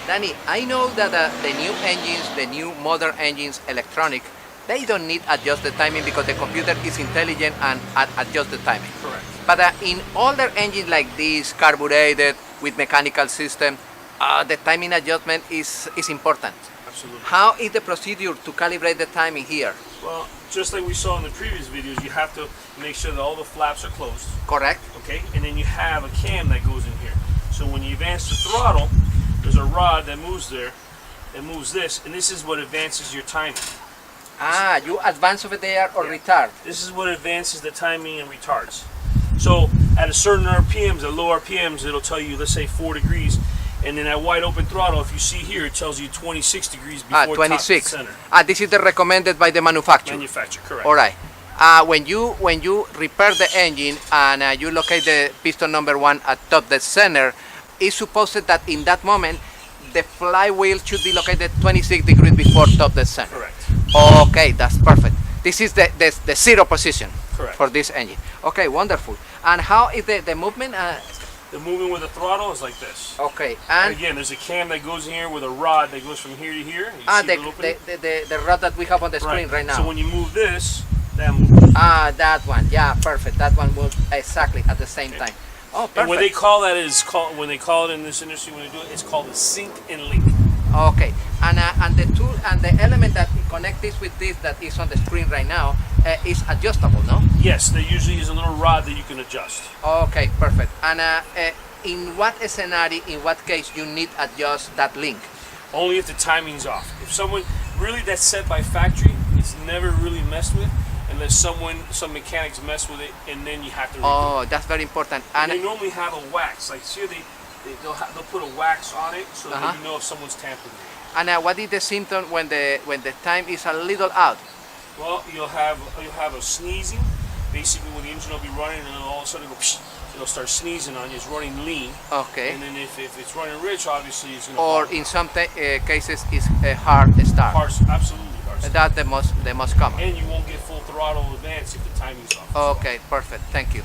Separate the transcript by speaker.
Speaker 1: Danny, I know that the new engines, the new modern engines, electronic, they don't need adjust the timing because the computer is intelligent and adjust the timing.
Speaker 2: Correct.
Speaker 1: But in older engines like this, carbureted with mechanical system, the timing adjustment is important.
Speaker 2: Absolutely.
Speaker 1: How is the procedure to calibrate the timing here?
Speaker 2: Well, just like we saw in the previous videos, you have to make sure that all the flaps are closed.
Speaker 1: Correct.
Speaker 2: Okay, and then you have a cam that goes in here. So when you advance the throttle, there's a rod that moves there, that moves this, and this is what advances your timing.
Speaker 1: You advance over there or retard.
Speaker 2: This is what advances the timing and retards. So at a certain RPMs, at low RPMs, it'll tell you, let's say 4 degrees, and then at wide open throttle, if you see here, it tells you 26 degrees before
Speaker 1: 26.
Speaker 2: top to center.
Speaker 1: This is the recommended by the manufacturer.
Speaker 2: Manufacturer, correct.
Speaker 1: All right. When you repair the engine and you locate the piston number 1 at top the center, it's supposed that in that moment the flywheel should be located 26 degrees before top the center.
Speaker 2: Correct.
Speaker 1: Okay, that's perfect. This is the zero position.
Speaker 2: Correct.
Speaker 1: For this engine. Okay, wonderful. And how is the movement?
Speaker 2: The movement with the throttle is like this.
Speaker 1: Okay,
Speaker 2: And
Speaker 1: and
Speaker 2: again, there's a cam that goes in here with a rod that goes from here to here. You see the opening?
Speaker 1: the rod that we have on the screen right now.
Speaker 2: So when you move this, that moves.
Speaker 1: That one. Yeah, perfect. That one moves exactly at the same time. Oh, perfect.
Speaker 2: And what they call that is called, when they call it in this industry, when they do it, it's called a sync and link.
Speaker 1: Okay, and the tool and the element that connects this with this that is on the screen right now is adjustable, no?
Speaker 2: Yes, there usually is a little rod that you can adjust.
Speaker 1: Okay, perfect. And in what scenario, in what case you need adjust that link?
Speaker 2: Only if the timing's off. If someone, really that's set by factory, it's never really messed with unless some mechanics mess with it and then you have to redo it.
Speaker 1: Oh, that's very important.
Speaker 2: And
Speaker 1: And
Speaker 2: they normally have a wax. Like here they'll put a wax on it so that you know if someone's tampered with it.
Speaker 1: And what is the symptom when the time is a little out?
Speaker 2: Well, you'll have a sneezing. Basically, when the engine will be running, and all of a sudden it'll start sneezing on you. It's running lean.
Speaker 1: Okay.
Speaker 2: And then if it's running rich, obviously it's going to.
Speaker 1: Or in some cases, it's a hard start.
Speaker 2: Absolutely hard start.
Speaker 1: That's the most common.
Speaker 2: And you won't get full throttle advance if the timing's off.
Speaker 1: Okay, perfect. Thank you.